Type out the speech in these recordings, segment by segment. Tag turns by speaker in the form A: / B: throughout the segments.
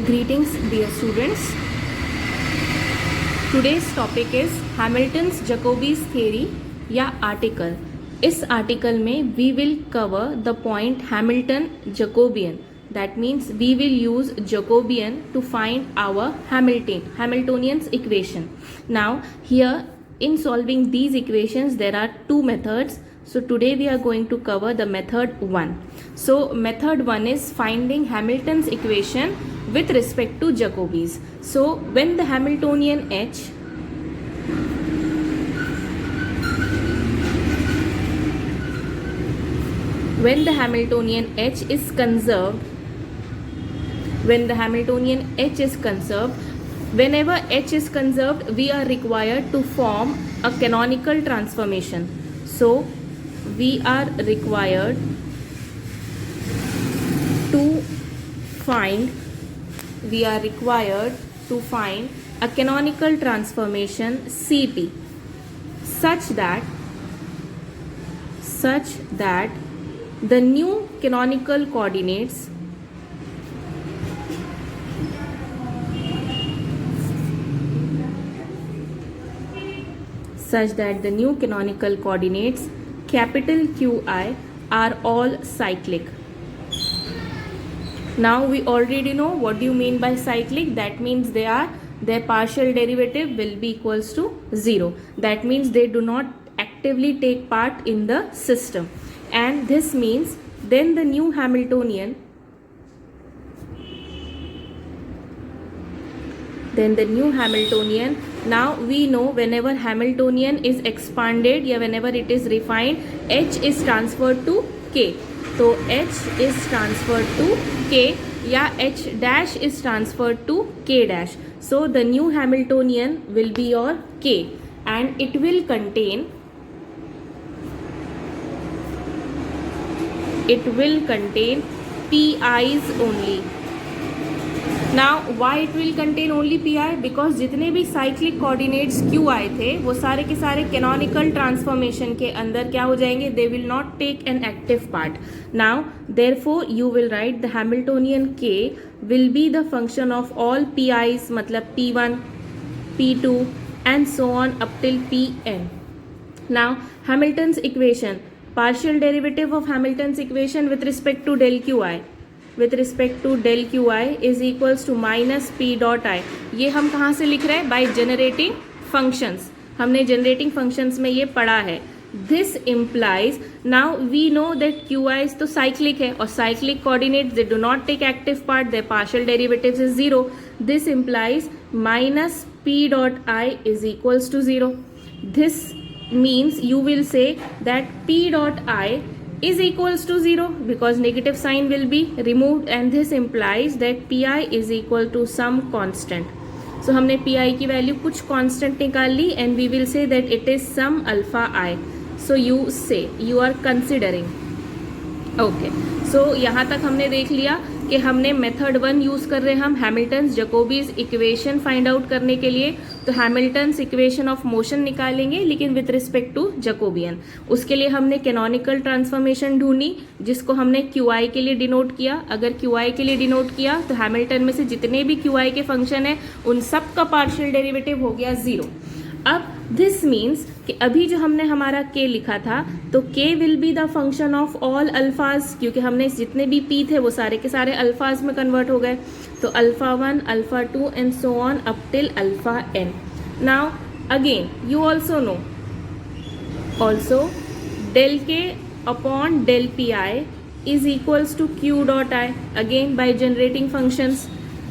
A: Greetings, dear students. Today's topic is Hamilton's Jacobi's theory या article. इस article में we will cover the point Hamilton Jacobian. That means we will use Jacobian to find our Hamiltonian's equation. Now here in solving these equations there are two methods. So today we are going to cover the method 1. So method 1 is finding Hamilton's equation with respect to Jacobi's. So when the Hamiltonian H is conserved, whenever H is conserved, we are required to form a canonical transformation. So we are required to find a canonical transformation Cp such that the new canonical coordinates capital Qi are all cyclic. Now we already know what do you mean by cyclic. That means their partial derivative will be equals to 0. That means they do not actively take part in the system, and this means then the new Hamiltonian now we know whenever Hamiltonian is expanded या whenever it is refined, H is transferred to K. So H is transferred to K या H dash is transferred to K dash. So the new Hamiltonian will be your K, and it will contain PI's only. Now why it will contain only PI? Because जितने भी cyclic coordinates QI थे वो सारे के सारे canonical transformation के अंदर क्या हो जाएंगे? They will not take an active part. Now therefore you will write the Hamiltonian K will be the function of all PI's, मतलब P1, P2 and so on up till Pn. Now Hamilton's equation, partial derivative of Hamilton's equation with respect to del Qi is equals to minus P dot I. ये हम कहाँ से लिख रहे हैं? By generating functions. हमने generating functions में ये पढ़ा है. This implies, now we know that Qi तो cyclic है और cyclic coordinates they do not take active part, their partial derivatives is 0. This implies minus P dot I is equals to 0. This means you will say that P dot I is equals to 0 because negative sign will be removed, and this implies that Pi is equal to some constant. So हमने Pi की value कुछ constant निकाल ली, and we will say that it is some alpha I. So you say you are considering. Okay so यहाँ तक हमने देख लिया कि हमने मेथड 1 यूज़ कर रहे हैं हम हैमिल्टन्स जकोबीज इक्वेशन फाइंड आउट करने के लिए. तो हैमिल्टन्स इक्वेशन ऑफ मोशन निकालेंगे लेकिन विथ रिस्पेक्ट टू जकोबियन. उसके लिए हमने कैनोनिकल ट्रांसफॉर्मेशन ढूंढी जिसको हमने QI के लिए डिनोट किया. अगर QI के लिए डिनोट किया तो हैमिल्टन में से जितने भी QI के फंक्शन है उन सब का पार्शियल डेरिवेटिव हो गया 0. अब दिस मीन्स कि अभी जो हमने हमारा k लिखा था तो k will be the function of all अल्फाज, क्योंकि हमने जितने भी p थे वो सारे के सारे अल्फाज में कन्वर्ट हो गए. तो alpha 1, alpha 2 and so on up till alpha n. Now again you also know del k upon del pi is equals to q dot I. Again by generating functions,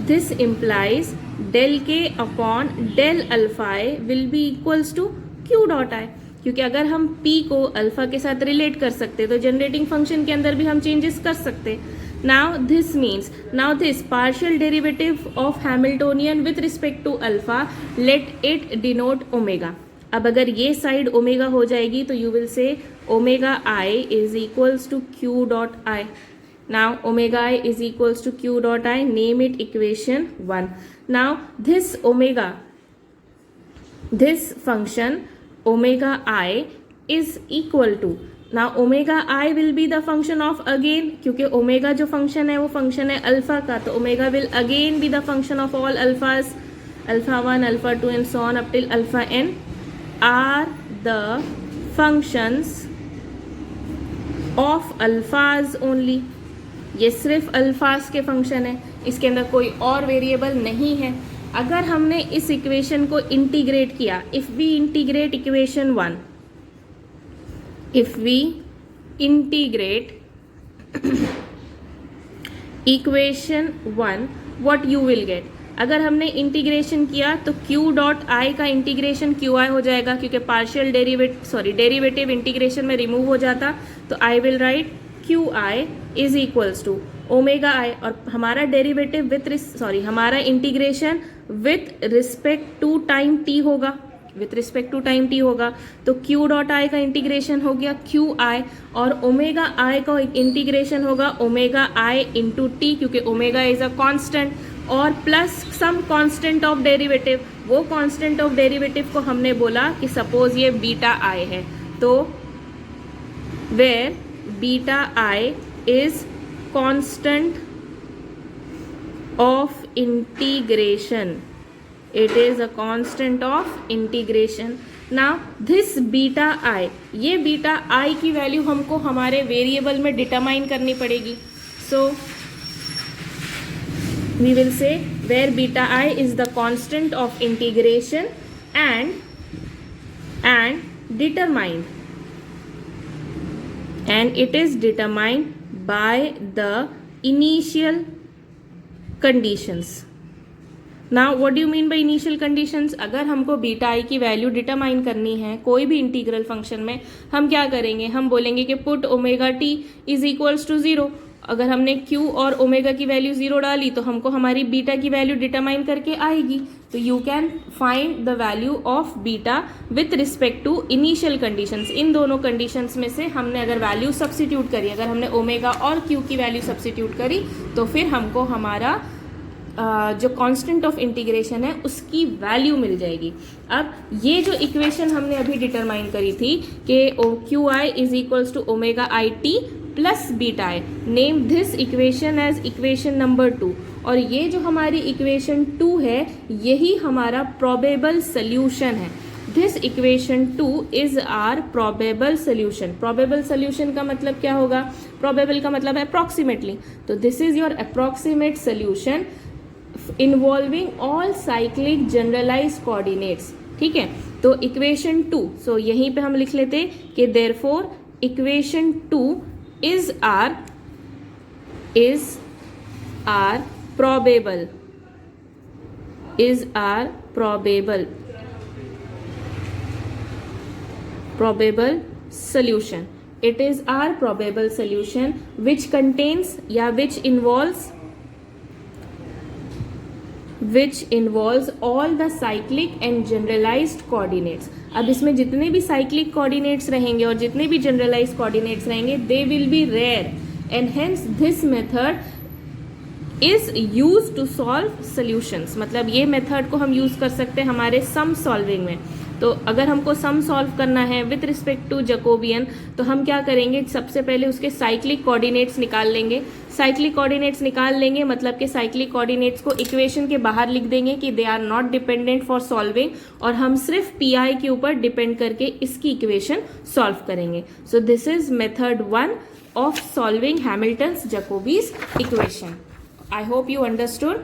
A: this implies del k upon del alpha I will be equals to q dot I. क्योंकि अगर हम p को alpha के साथ relate कर सकते तो generating function के अंदर भी हम चेंजेस कर सकते. Now this means now this partial derivative of Hamiltonian with respect to alpha let it denote omega. अब अगर ये साइड ओमेगा हो जाएगी तो you will say omega I is equals to q dot I. Now omega I is equals to q dot I. Name it equation 1. Now this function omega I is equal to ना omega I will be the function of again, क्योंकि omega जो function है वो function है alpha का, तो omega will again be the function of all alphas, alpha 1, alpha 2 and so on up till alpha n are the functions of alphas only. ये सिर्फ अल्फाज के फंक्शन है, इसके अंदर कोई और वेरिएबल नहीं है। अगर हमने इस इक्वेशन को इंटीग्रेट किया, if we integrate equation 1, if we integrate equation 1, what you will get? अगर हमने इंटीग्रेशन किया तो q डॉट आई का इंटीग्रेशन क्यू आई हो जाएगा, क्योंकि पार्शियल डेरिवेटिव इंटीग्रेशन में रिमूव हो जाता, तो I will write Q I is equals to omega I, और हमारा डेरिवेटिव हमारा integration with respect to time T होगा, with respect to time T होगा, तो q डॉट आई का इंटीग्रेशन हो गया क्यू आई, और ओमेगा आई का इंटीग्रेशन होगा ओमेगा आई इंटू टी, क्योंकि ओमेगा इज अ कांस्टेंट, और plus some constant of derivative. वो कांस्टेंट ऑफ डेरिवेटिव को हमने बोला कि सपोज ये बीटा आई है, तो where beta I is constant of integration, it is a constant of integration. now this beta I, ये बीटा I की वैल्यू हमको हमारे वेरिएबल में डिटरमाइन करनी पड़ेगी, so we will say where beta I is the constant of integration and determined, and it is determined by the initial conditions. Now what do you mean by initial conditions? अगर हमको beta आई की value determine करनी है कोई भी integral function में, हम क्या करेंगे, हम बोलेंगे कि put omega T is equals to 0। अगर हमने q और ओमेगा की वैल्यू 0 डाली तो हमको हमारी बीटा की वैल्यू डिटरमाइन करके आएगी, तो you can find the value of beta with respect to initial conditions. इन दोनों कंडीशंस में से हमने अगर वैल्यू सब्सिट्यूट करी, अगर हमने ओमेगा और q की वैल्यू सब्सिट्यूट करी, तो फिर हमको हमारा जो कांस्टेंट ऑफ इंटीग्रेशन है उसकी वैल्यू मिल जाएगी। अब ये जो इक्वेशन हमने अभी डिटरमाइन करी थी कि Q I is equals to omega I T plus beta I, name this equation as equation number 2, और ये जो हमारी इक्वेशन 2 है यही हमारा प्रोबेबल सोल्यूशन है। This equation 2 is our probable solution. Probable solution का मतलब क्या होगा? प्रोबेबल का मतलब है अप्रॉक्सीमेटली, तो this is your approximate solution involving all cyclic generalise coordinates. ठीक है, तो इक्वेशन 2, सो यहीं पे हम लिख लेते कि therefore equation 2 is our probable solution. It is our probable solution which contains या which involves all the cyclic and generalized coordinates. अब इसमें जितने भी cyclic coordinates रहेंगे और जितने भी generalized coordinates रहेंगे, they will be rare, and hence this method is used to solve solutions. मतलब ये मेथड को हम यूज़ कर सकते हैं हमारे सम सॉल्विंग में। तो अगर हमको सम सॉल्व करना है विथ रिस्पेक्ट टू जैकोबियन, तो हम क्या करेंगे, सबसे पहले उसके साइक्लिक कोऑर्डिनेट्स निकाल लेंगे। साइक्लिक कोऑर्डिनेट्स निकाल लेंगे मतलब कि साइक्लिक कोऑर्डिनेट्स को इक्वेशन के बाहर लिख देंगे कि they are not dependent for solving, और हम सिर्फ पी आई के ऊपर डिपेंड करके इसकी इक्वेशन सॉल्व करेंगे। So this is method 1 of solving Hamilton's Jacobi's equation. I hope you understood.